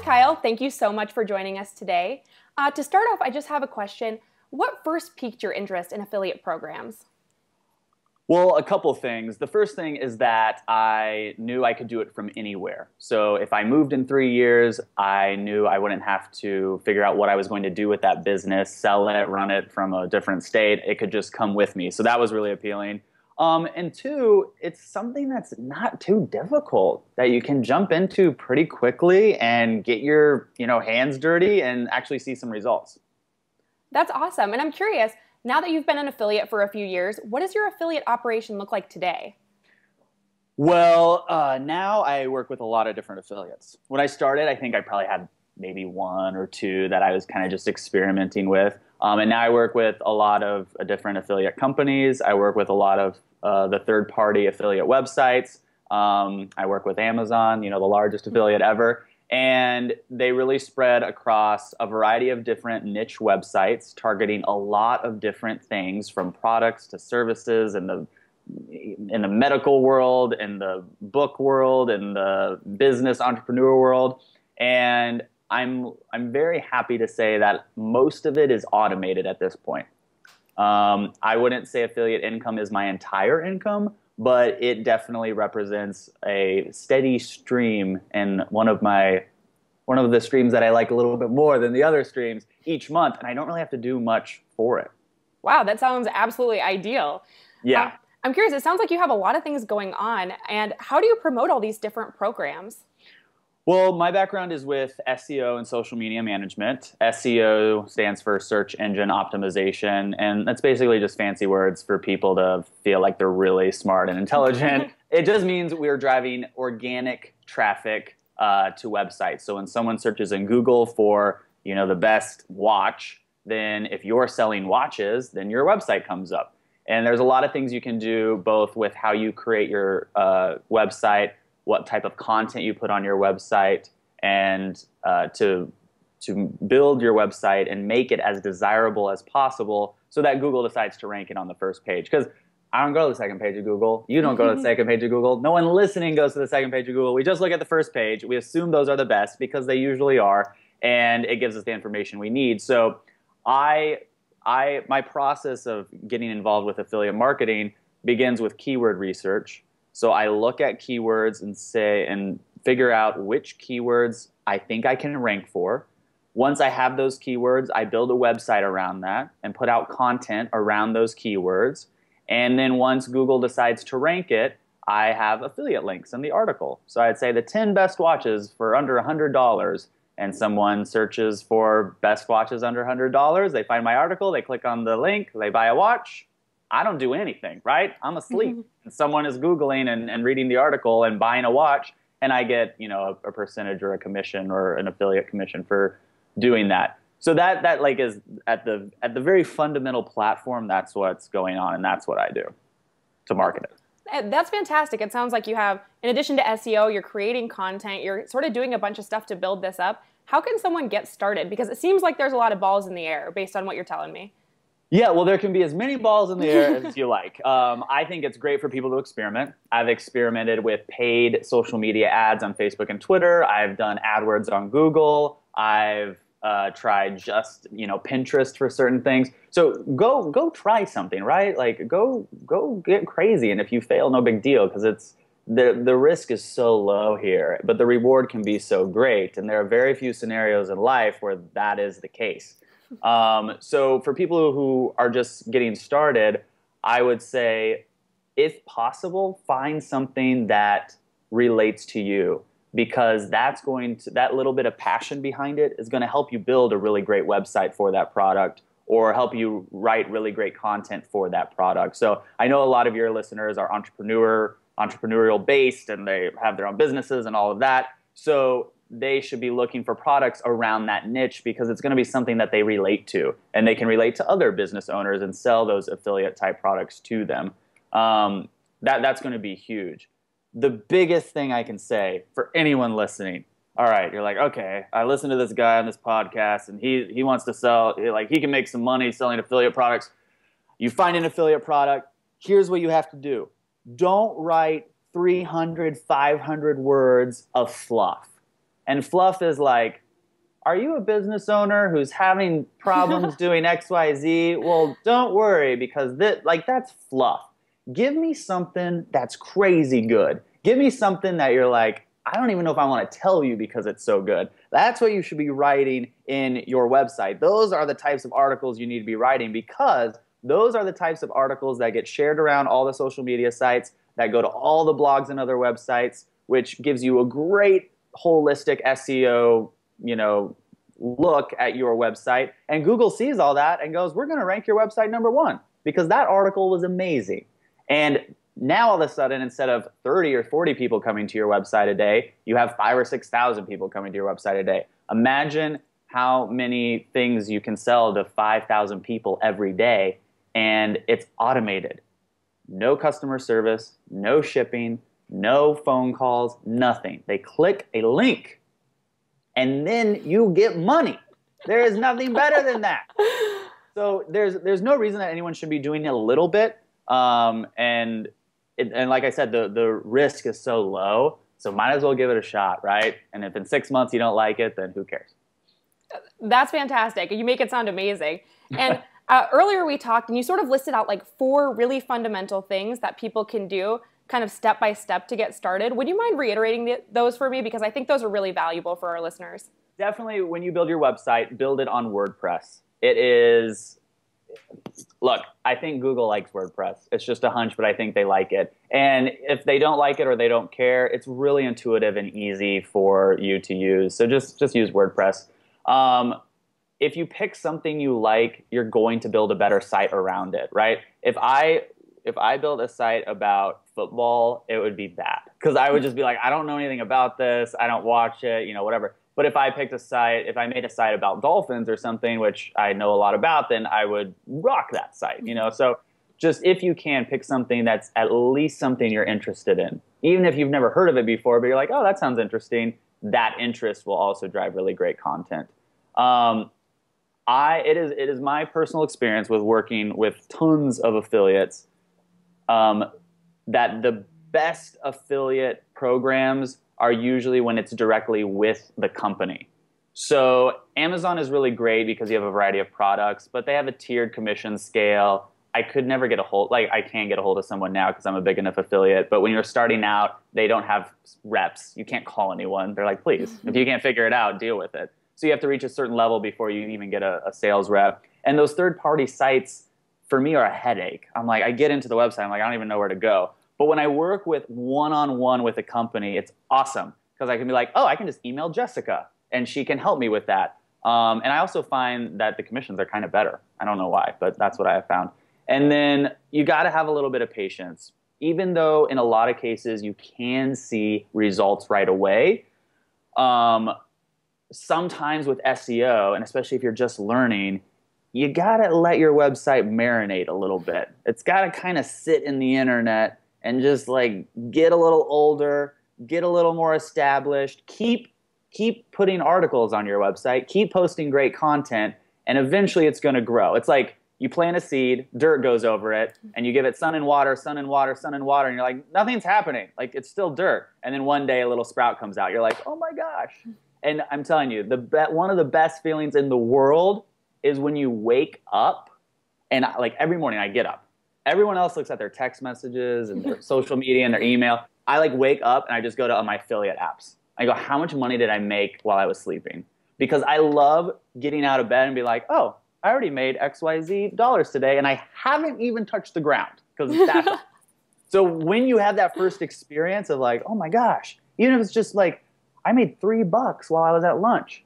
Kyle, thank you so much for joining us today. To start off, I just have a question. What first piqued your interest in affiliate programs? Well, a couple things. The first thing is that I knew I could do it from anywhere. So if I moved in 3 years, I knew I wouldn't have to figure out what I was going to do with that business, sell it, run it from a different state. It could just come with me. So that was really appealing. And two, it's something that's not too difficult that you can jump into pretty quickly and get your, hands dirty and actually see some results. That's awesome. And I'm curious, now that you've been an affiliate for a few years, what does your affiliate operation look like today? Well, now I work with a lot of different affiliates. When I started, I think I probably had maybe one or two that I was kind of just experimenting with. And now I work with a lot of different affiliate companies. I work with a lot of the third-party affiliate websites. I work with Amazon, the largest affiliate ever. And they really spread across a variety of different niche websites, targeting a lot of different things from products to services in the medical world, in the book world, in the business entrepreneur world. And I'm very happy to say that most of it is automated at this point. I wouldn't say affiliate income is my entire income, but it definitely represents a steady stream and one of the streams that I like a little bit more than the other streams each month, and I don't really have to do much for it. Wow, that sounds absolutely ideal. Yeah. I'm curious, it sounds like you have a lot of things going on, and how do you promote all these different programs? Well, my background is with SEO and social media management. SEO stands for search engine optimization, and that's basically just fancy words for people to feel like they're really smart and intelligent. It just means we're driving organic traffic to websites. So when someone searches in Google for, the best watch, then if you're selling watches, then your website comes up. And there's a lot of things you can do both with how you create your website, what type of content you put on your website, and to build your website and make it as desirable as possible so that Google decides to rank it on the first page. Because I don't go to the second page of Google. You don't go to the second page of Google. No one listening goes to the second page of Google. We just look at the first page. We assume those are the best because they usually are, and it gives us the information we need. So my process of getting involved with affiliate marketing begins with keyword research. So I look at keywords and figure out which keywords I think I can rank for. Once I have those keywords, I build a website around that and put out content around those keywords. And then once Google decides to rank it, I have affiliate links in the article. So I'd say the 10 best watches for under $100, and someone searches for best watches under $100. They find my article, they click on the link, they buy a watch. I don't do anything, right? I'm asleep. And someone is Googling and reading the article and buying a watch, and I get, a percentage or a commission or an affiliate commission for doing that. So that like is at the very fundamental platform, that's what's going on, and that's what I do to market it. That's fantastic. It sounds like you have, in addition to SEO, you're creating content, you're sort of doing a bunch of stuff to build this up. How can someone get started? Because it seems like there's a lot of balls in the air based on what you're telling me. Yeah, well, there can be as many balls in the air as you like. I think it's great for people to experiment. I've experimented with paid social media ads on Facebook and Twitter. I've done AdWords on Google. I've tried just, Pinterest for certain things. So go try something, right? Like go get crazy. And if you fail, no big deal, because it's the risk is so low here, but the reward can be so great. And there are very few scenarios in life where that is the case. So for people who are just getting started, I would say, if possible, find something that relates to you, because that little bit of passion behind it is going to help you build a really great website for that product, or help you write really great content for that product. So I know a lot of your listeners are entrepreneurial based, and they have their own businesses and all of that. So they should be looking for products around that niche, because it's going to be something that they relate to, and they can relate to other business owners and sell those affiliate type products to them. That's going to be huge. The biggest thing I can say for anyone listening, all right, you're like, okay, I listened to this guy on this podcast, and he wants to sell, like, he can make some money selling affiliate products. You find an affiliate product. Here's what you have to do. Don't write 300, 500 words of fluff. And fluff is like, are you a business owner who's having problems doing XYZ? Well, don't worry because that's fluff. Give me something that's crazy good. Give me something that you're like, I don't even know if I want to tell you because it's so good. That's what you should be writing in your website. Those are the types of articles you need to be writing because those are the types of articles that get shared around all the social media sites, that go to all the blogs and other websites, which gives you a great holistic SEO, look at your website. And Google sees all that and goes, we're going to rank your website #1 because that article was amazing. And now all of a sudden, instead of 30 or 40 people coming to your website a day, you have 5,000 or 6,000 people coming to your website a day. Imagine how many things you can sell to 5,000 people every day, and it's automated. No customer service, no shipping, no phone calls, nothing. They click a link, and then you get money. There is nothing better than that. So there's no reason that anyone should be doing it a little bit. And like I said, the risk is so low, so might as well give it a shot, right? And if in 6 months you don't like it, then who cares? That's fantastic. You make it sound amazing. And earlier we talked, and you sort of listed out like 4 really fundamental things that people can do kind of step by step to get started. Would you mind reiterating those for me? Because I think those are really valuable for our listeners. Definitely, when you build your website, build it on WordPress. It is... Look, I think Google likes WordPress. It's just a hunch, but I think they like it. And if they don't like it or they don't care, it's really intuitive and easy for you to use. So just use WordPress. If you pick something you like, you're going to build a better site around it, right? If I built a site about football, it would be that. Because I would just be like, I don't know anything about this. I don't watch it, whatever. But if I made a site about dolphins or something, which I know a lot about, then I would rock that site, So just if you can, pick something that's at least something you're interested in. Even if you've never heard of it before, but you're like, oh, that sounds interesting. That interest will also drive really great content. It is my personal experience with working with tons of affiliates that the best affiliate programs are usually when it's directly with the company. So Amazon is really great because you have a variety of products, but they have a tiered commission scale. I can't get a hold of someone now because I'm a big enough affiliate, but when you're starting out, they don't have reps. You can't call anyone. They're like, please, if you can't figure it out, deal with it. So you have to reach a certain level before you even get a sales rep. And those third-party sites, for me, are a headache. I'm like, I get into the website, I'm like, I don't even know where to go. But when I work with one-on-one with a company, it's awesome because I can be like, oh, I can just email Jessica and she can help me with that. And I also find that the commissions are kind of better. I don't know why, but that's what I have found. And then you got to have a little bit of patience. Even though in a lot of cases you can see results right away, sometimes with SEO, and especially if you're just learning, you got to let your website marinate a little bit. It's got to kind of sit in the internet and just like get a little older, get a little more established, keep putting articles on your website, keep posting great content, and eventually it's going to grow. It's like you plant a seed, dirt goes over it, and you give it sun and water, sun and water, sun and water, and you're like, nothing's happening. Like, it's still dirt. And then one day a little sprout comes out. You're like, oh my gosh. And I'm telling you, one of the best feelings in the world is when you wake up, and like every morning I get up. Everyone else looks at their text messages and their social media and their email. I like wake up and I just go to my affiliate apps. I go, how much money did I make while I was sleeping? Because I love getting out of bed and be like, oh, I already made XYZ dollars today and I haven't even touched the ground because it's that fun. So when you have that first experience of like, oh my gosh, even if it's just like, I made $3 while I was at lunch.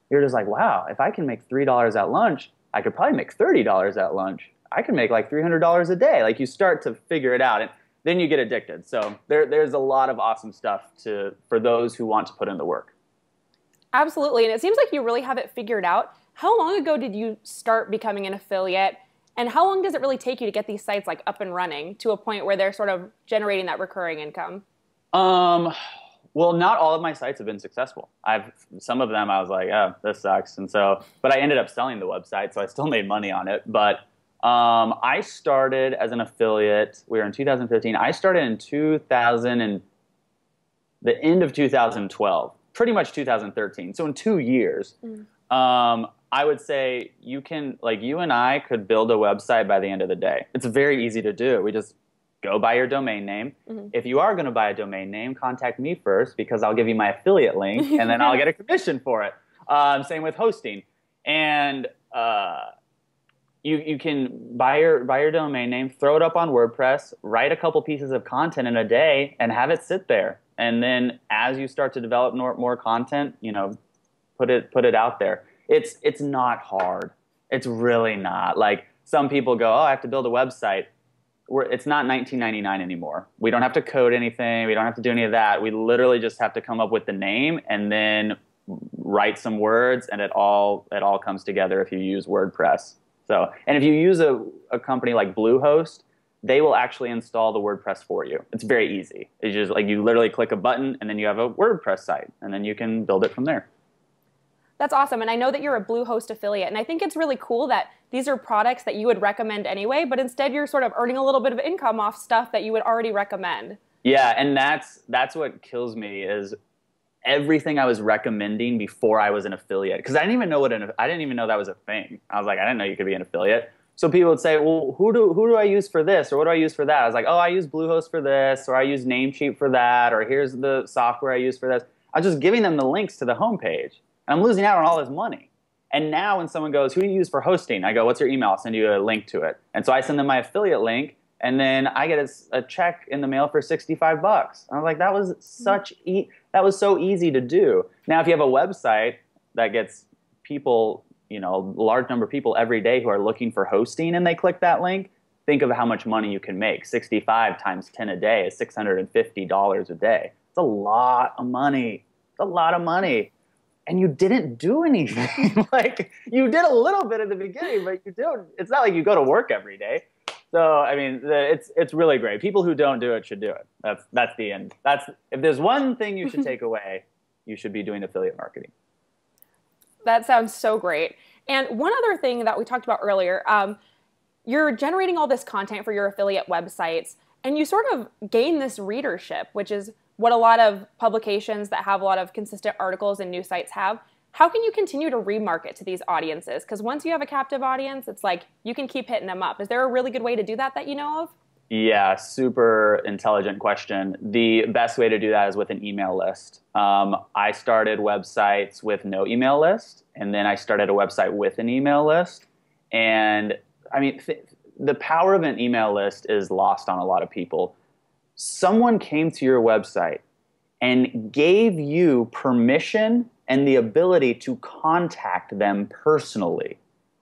You're just like, wow, if I can make $3 at lunch, I could probably make $30 at lunch. I can make like $300 a day. Like you start to figure it out and then you get addicted. So there's a lot of awesome stuff for those who want to put in the work. Absolutely. And it seems like you really have it figured out. How long ago did you start becoming an affiliate? And how long does it really take you to get these sites like up and running to a point where they're sort of generating that recurring income? Well, not all of my sites have been successful. Some of them I was like, oh, this sucks. But I ended up selling the website, so I still made money on it. But I started as an affiliate. We were in 2015. I started in the end of 2012. pretty much 2013. So in 2 years, I would say you can, like you and I could build a website by the end of the day. It's very easy to do. We just go buy your domain name. If you are going to buy a domain name, contact me first because I'll give you my affiliate link and then I'll get a commission for it. Same with hosting. And you can buy your domain name, throw it up on WordPress, write a couple pieces of content in a day, and have it sit there. And then as you start to develop more content, you know, put it out there. It's not hard. It's really not. Like some people go, oh, I have to build a website. It's not 1999 anymore. We don't have to code anything. We don't have to do any of that. We literally just have to come up with the name and then write some words, and it all comes together if you use WordPress. So, and if you use a company like Bluehost, they will actually install the WordPress for you. It's very easy. It's just like you literally click a button, and then you have a WordPress site, and then you can build it from there. That's awesome. And I know that you're a Bluehost affiliate, and I think it's really cool that these are products that you would recommend anyway, but instead you're sort of earning a little bit of income off stuff that you would already recommend. Yeah, and that's what kills me is everything I was recommending before I was an affiliate, because I didn't even know that was a thing. I was like, I didn't know you could be an affiliate. So people would say, well, who do I use for this, or what do I use for that? I was like, oh, I use Bluehost for this, or I use Namecheap for that, or here's the software I use for this. I was just giving them the links to the homepage. And I'm losing out on all this money. And now when someone goes, who do you use for hosting? I go, what's your email? I'll send you a link to it. And so I send them my affiliate link, and then I get a check in the mail for $65. I was like, that was so easy to do. Now, if you have a website that gets people, you know, a large number of people every day who are looking for hosting and they click that link, think of how much money you can make. 65 times 10 a day is $650 a day. It's a lot of money. It's a lot of money. And you didn't do anything. Like, you did a little bit at the beginning, but you don't. It's not like you go to work every day. So, I mean, it's really great. People who don't do it should do it. That's the end. If there's one thing you should take away, you should be doing affiliate marketing. That sounds so great. And one other thing that we talked about earlier, you're generating all this content for your affiliate websites, and you sort of gain this readership, which is what a lot of publications that have a lot of consistent articles and news sites have. How can you continue to remarket to these audiences? Because once you have a captive audience, it's like you can keep hitting them up. Is there a really good way to do that you know of? Yeah, super intelligent question. The best way to do that is with an email list. I started websites with no email list, and then I started a website with an email list. And I mean, the power of an email list is lost on a lot of people. Someone came to your website and gave you permission and the ability to contact them personally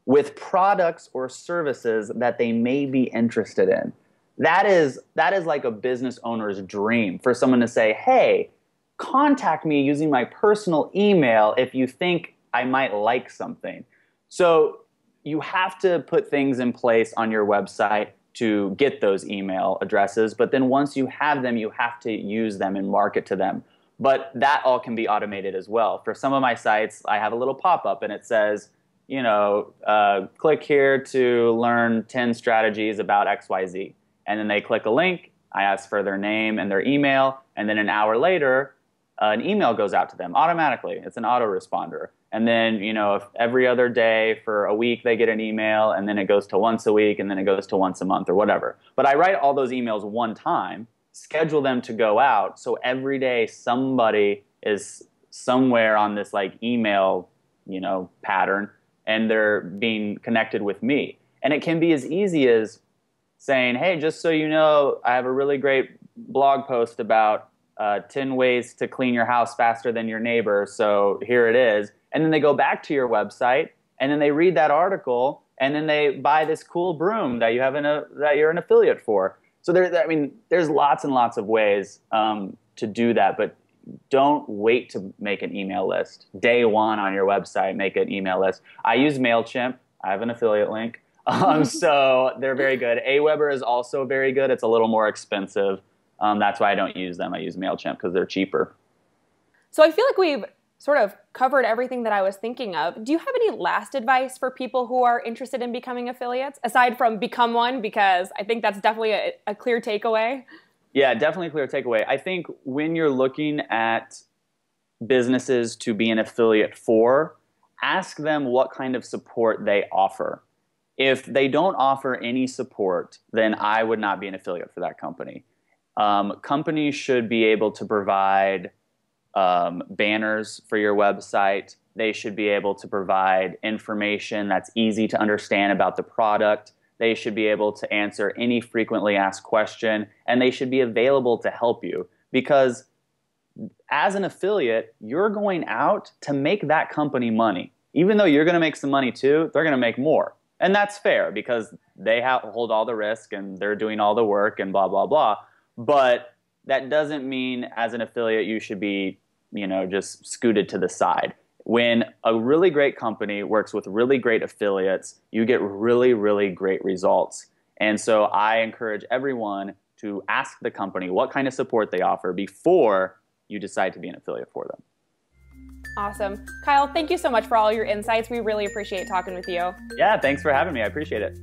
with products or services that they may be interested in. That is like a business owner's dream, for someone to say, hey, contact me using my personal email if you think I might like something. So you have to put things in place on your website to get those email addresses, but then once you have them, you have to use them and market to them. But that all can be automated as well. For some of my sites, I have a little pop-up and it says, you know, click here to learn 10 strategies about XYZ. And then they click a link, I ask for their name and their email, and then an hour later, an email goes out to them automatically. It's an autoresponder. And then, you know, if every other day for a week they get an email, and then it goes to once a week, and then it goes to once a month or whatever. But I write all those emails one time, schedule them to go out, so every day somebody is somewhere on this like email, you know, pattern, and they're being connected with me. And it can be as easy as saying, hey, just so you know, I have a really great blog post about 10 ways to clean your house faster than your neighbor, so here it is. And then they go back to your website, and then they read that article, and then they buy this cool broom that you have that you're an affiliate for. So there's lots and lots of ways to do that, but don't wait to make an email list. Day one on your website, make an email list. I use MailChimp. I have an affiliate link. So they're very good. Aweber is also very good. It's a little more expensive. That's why I don't use them. I use MailChimp because they're cheaper. So I feel like we've sort of covered everything that I was thinking of. Do you have any last advice for people who are interested in becoming affiliates, aside from become one, because I think that's definitely a clear takeaway? Yeah, definitely a clear takeaway. I think when you're looking at businesses to be an affiliate for, ask them what kind of support they offer. If they don't offer any support, then I would not be an affiliate for that company. Companies should be able to provide banners for your website. They should be able to provide information that's easy to understand about the product. They should be able to answer any frequently asked question, and they should be available to help you, because as an affiliate, you're going out to make that company money. Even though you're going to make some money too, they're going to make more. And that's fair because they hold all the risk and they're doing all the work and blah, blah, blah. But that doesn't mean as an affiliate you should be, just scooted to the side. When a really great company works with really great affiliates, you get really, really great results. And so I encourage everyone to ask the company what kind of support they offer before you decide to be an affiliate for them. Awesome. Kyle, thank you so much for all your insights. We really appreciate talking with you. Yeah, thanks for having me. I appreciate it.